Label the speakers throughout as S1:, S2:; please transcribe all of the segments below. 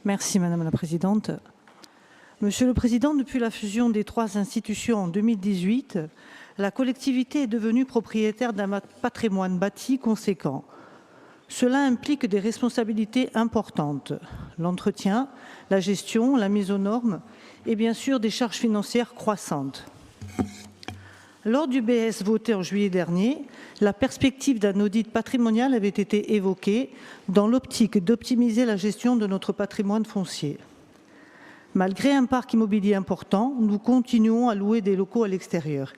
S1: Merci Madame la Présidente. Monsieur le Président, depuis la fusion des 3 institutions en 2018, la collectivité est devenue propriétaire d'un patrimoine bâti conséquent. Cela implique des responsabilités importantes, l'entretien, la gestion, la mise aux normes et bien sûr des charges financières croissantes. Lors du BS voté en juillet dernier, la perspective d'un audit patrimonial avait été évoquée dans l'optique d'optimiser la gestion de notre patrimoine foncier. Malgré un parc immobilier important, nous continuons à louer des locaux à l'extérieur.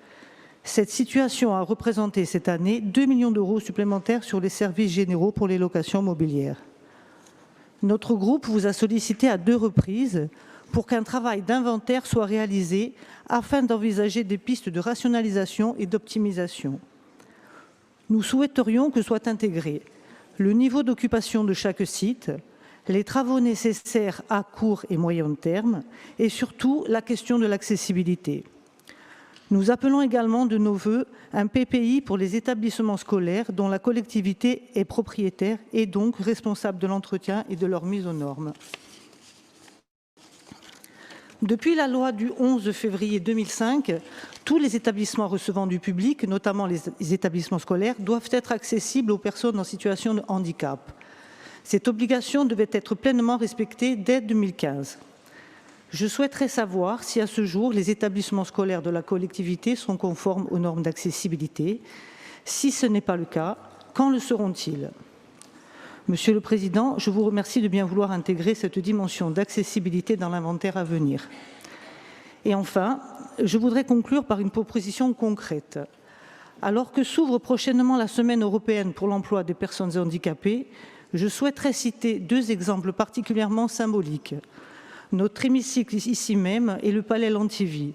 S1: Cette situation a représenté cette année 2 millions d'euros supplémentaires sur les services généraux pour les locations mobilières. Notre groupe vous a sollicité à 2 reprises pour qu'un travail d'inventaire soit réalisé afin d'envisager des pistes de rationalisation et d'optimisation. Nous souhaiterions que soit intégré le niveau d'occupation de chaque site, les travaux nécessaires à court et moyen terme et surtout la question de l'accessibilité. Nous appelons également de nos vœux un PPI pour les établissements scolaires dont la collectivité est propriétaire et donc responsable de l'entretien et de leur mise aux normes. Depuis la loi du 11 février 2005, tous les établissements recevant du public, notamment les établissements scolaires, doivent être accessibles aux personnes en situation de handicap. Cette obligation devait être pleinement respectée dès 2015. Je souhaiterais savoir si à ce jour, les établissements scolaires de la collectivité sont conformes aux normes d'accessibilité. Si ce n'est pas le cas, quand le seront-ils ? Monsieur le Président, je vous remercie de bien vouloir intégrer cette dimension d'accessibilité dans l'inventaire à venir. Et enfin, je voudrais conclure par une proposition concrète. Alors que s'ouvre prochainement la Semaine européenne pour l'emploi des personnes handicapées, je souhaiterais citer 2 exemples particulièrement symboliques. Notre hémicycle ici même et le Palais Lantivy,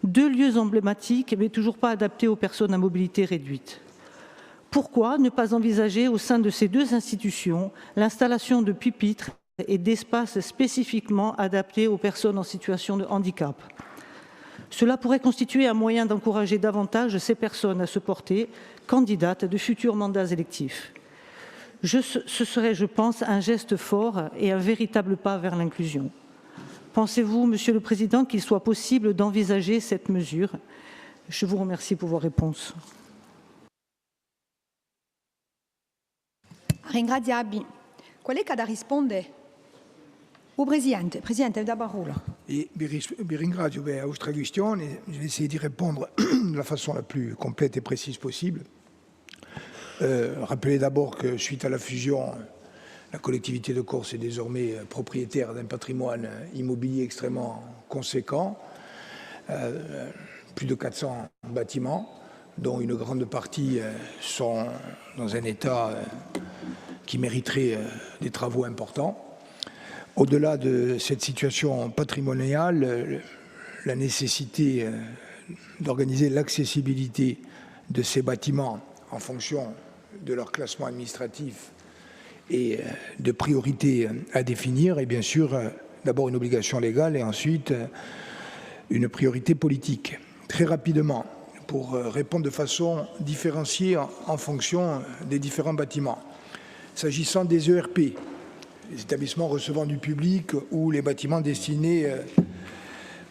S1: 2 lieux emblématiques mais toujours pas adaptés aux personnes à mobilité réduite. Pourquoi ne pas envisager au sein de ces 2 institutions l'installation de pupitres et d'espaces spécifiquement adaptés aux personnes en situation de handicap? Cela pourrait constituer un moyen d'encourager davantage ces personnes à se porter candidates de futurs mandats électifs. Ce serait, je pense, un geste fort et un véritable pas vers l'inclusion. Pensez-vous, Monsieur le Président, qu'il soit possible d'envisager cette mesure? Je vous remercie pour vos réponses.
S2: Ringraziabili. Collega da rispondere? O Presidente? Presidente, da parola.
S3: Vi ringrazio per la vostra questione. Je vais essayer d'y répondre de la façon la plus complète et précise possible. Rappelez d'abord que suite à la fusion, la collectivité de Corse est désormais propriétaire d'un patrimoine immobilier extrêmement conséquent, plus de 400 bâtiments, dont une grande partie sont dans un état qui mériterait des travaux importants. Au-delà de cette situation patrimoniale, la nécessité d'organiser l'accessibilité de ces bâtiments en fonction de leur classement administratif et de priorités à définir est bien sûr d'abord une obligation légale et ensuite une priorité politique. Très rapidement, pour répondre de façon différenciée en fonction des différents bâtiments. S'agissant des ERP, les établissements recevant du public ou les bâtiments destinés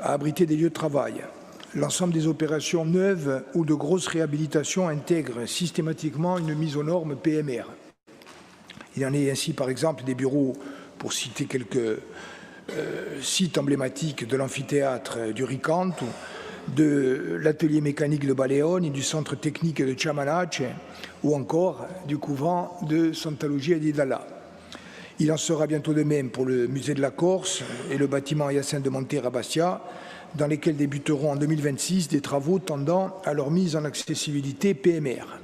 S3: à abriter des lieux de travail, l'ensemble des opérations neuves ou de grosses réhabilitations intègrent systématiquement une mise aux normes PMR. Il en est ainsi, par exemple, des bureaux, pour citer quelques sites emblématiques de l'amphithéâtre du Ricante, de l'atelier mécanique de Baleone et du centre technique de Ciamanace, ou encore du couvent de Santa Lucia di Dalla. Il en sera bientôt de même pour le musée de la Corse et le bâtiment Hyacinthe de Montero à Bastia, dans lesquels débuteront en 2026 des travaux tendant à leur mise en accessibilité PMR.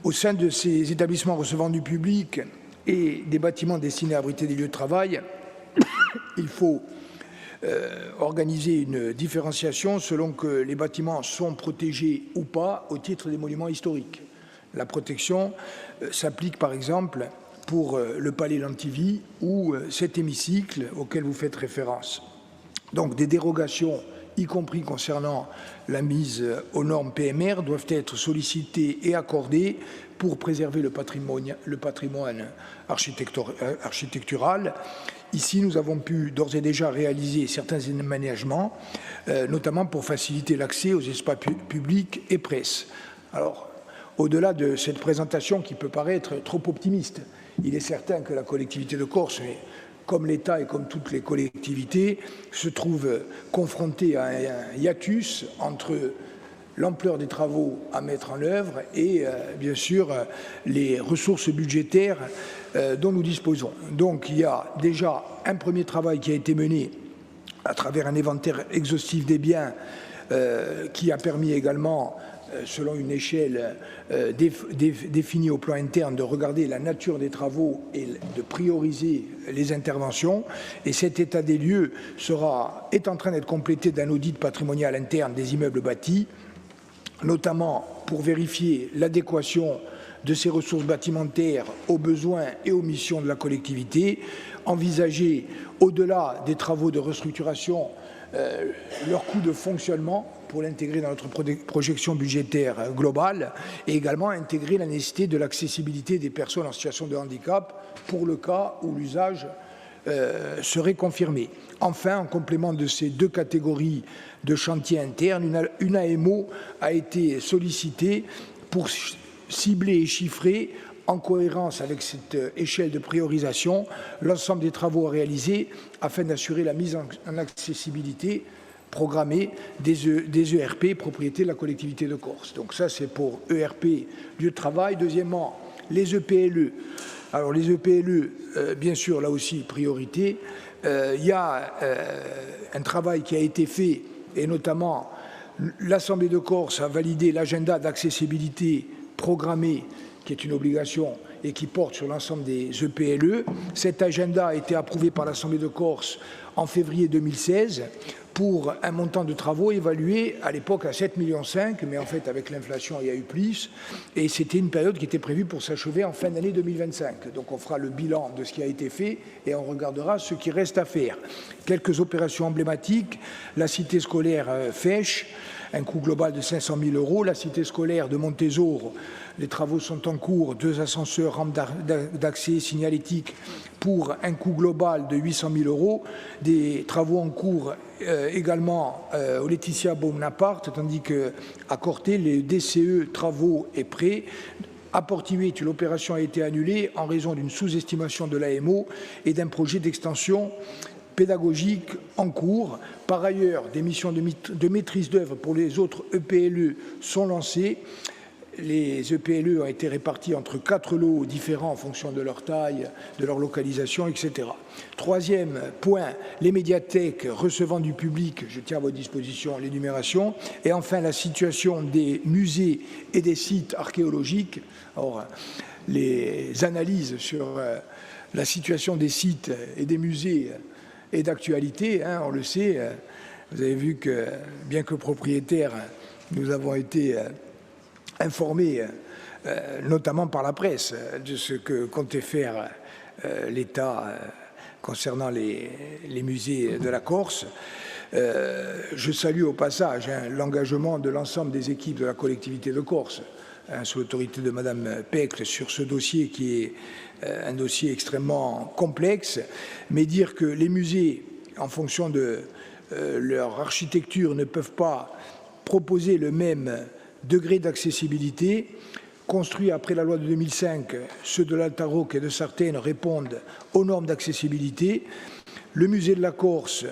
S3: Au sein de ces établissements recevant du public et des bâtiments destinés à abriter des lieux de travail, il faut organiser une différenciation selon que les bâtiments sont protégés ou pas au titre des monuments historiques. La protection s'applique par exemple pour le Palais Lantivy ou cet hémicycle auquel vous faites référence. Donc des dérogations y compris concernant la mise aux normes PMR, doivent être sollicités et accordés pour préserver le patrimoine architectural. Ici, nous avons pu d'ores et déjà réaliser certains aménagements, notamment pour faciliter l'accès aux espaces publics et presse. Alors, au-delà de cette présentation qui peut paraître trop optimiste, il est certain que la collectivité de Corse, comme l'État et comme toutes les collectivités, se trouve confrontée à un hiatus entre l'ampleur des travaux à mettre en œuvre et, bien sûr, les ressources budgétaires dont nous disposons. Donc, il y a déjà un premier travail qui a été mené à travers un inventaire exhaustif des biens qui a permis également, selon une échelle définie au plan interne, de regarder la nature des travaux et de prioriser les interventions. Et cet état des lieux est en train d'être complété d'un audit patrimonial interne des immeubles bâtis, notamment pour vérifier l'adéquation de ces ressources bâtimentaires aux besoins et aux missions de la collectivité, envisager, au-delà des travaux de restructuration, leur coût de fonctionnement pour l'intégrer dans notre projection budgétaire globale et également intégrer la nécessité de l'accessibilité des personnes en situation de handicap pour le cas où l'usage serait confirmé. Enfin, en complément de ces deux catégories de chantiers internes, une AMO a été sollicitée pour cibler et chiffrer, en cohérence avec cette échelle de priorisation, l'ensemble des travaux à réaliser afin d'assurer la mise en accessibilité programmée des ERP, propriété de la collectivité de Corse. Donc ça, c'est pour ERP, lieu de travail. Deuxièmement, les EPLE. Alors les EPLE, bien sûr, là aussi, priorité. Il y a un travail qui a été fait, et notamment l'Assemblée de Corse a validé l'agenda d'accessibilité programmée, qui est une obligation et qui porte sur l'ensemble des EPLE. Cet agenda a été approuvé par l'Assemblée de Corse en février 2016 pour un montant de travaux évalué à l'époque à 7,5 millions, mais en fait avec l'inflation il y a eu plus, et c'était une période qui était prévue pour s'achever en fin d'année 2025. Donc on fera le bilan de ce qui a été fait et on regardera ce qui reste à faire. Quelques opérations emblématiques, la cité scolaire Fèche, un coût global de 500 000 €, la cité scolaire de Montésor, les travaux sont en cours, 2 ascenseurs, rampes d'accès signalétique pour un coût global de 800 000 €, des travaux en cours également au Laetitia Bonaparte, tandis qu'à Corté, les DCE travaux est prêt. À Port-Iwit, l'opération a été annulée en raison d'une sous-estimation de l'AMO et d'un projet d'extension pédagogique en cours. Par ailleurs, des missions de maîtrise d'œuvre pour les autres EPLE sont lancées. Les EPLE ont été répartis entre 4 lots différents en fonction de leur taille, de leur localisation, etc. Troisième point, les médiathèques recevant du public, je tiens à votre disposition l'énumération. Et enfin, la situation des musées et des sites archéologiques. Or, les analyses sur la situation des sites et des musées est d'actualité, hein, on le sait. Vous avez vu que, bien que propriétaires, nous avons été informés, notamment par la presse, de ce que comptait faire l'État concernant les musées de la Corse. Je salue au passage l'engagement de l'ensemble des équipes de la collectivité de Corse, sous l'autorité de Madame Pecle, sur ce dossier qui est un dossier extrêmement complexe, mais dire que les musées, en fonction de leur architecture, ne peuvent pas proposer le même degré d'accessibilité. Construits après la loi de 2005, ceux de l'Altaroc et de Sartène répondent aux normes d'accessibilité. Le musée de la Corse,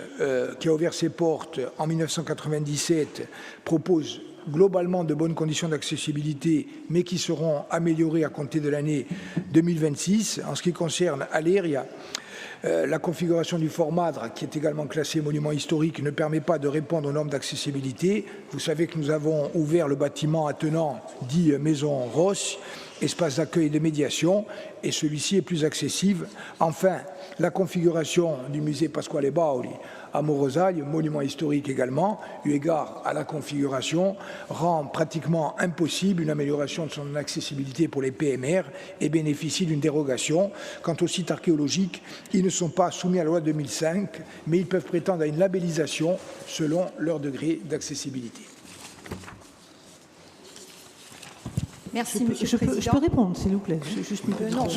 S3: qui a ouvert ses portes en 1997, propose globalement de bonnes conditions d'accessibilité, mais qui seront améliorées à compter de l'année 2026. En ce qui concerne Aléria, la configuration du Fort Madre, qui est également classé monument historique, ne permet pas de répondre aux normes d'accessibilité. Vous savez que nous avons ouvert le bâtiment attenant, dit Maison Ross, espace d'accueil et de médiation, et celui-ci est plus accessible. Enfin, la configuration du musée Pasquale Bauli à Morosaille, monument historique également, eu égard à la configuration, rend pratiquement impossible une amélioration de son accessibilité pour les PMR et bénéficie d'une dérogation. Quant aux sites archéologiques, ils ne sont pas soumis à la loi 2005, mais ils peuvent prétendre à une labellisation selon leur degré d'accessibilité.
S2: Merci, Monsieur le Président.
S1: Je peux répondre, s'il vous plaît. Juste une
S2: Non.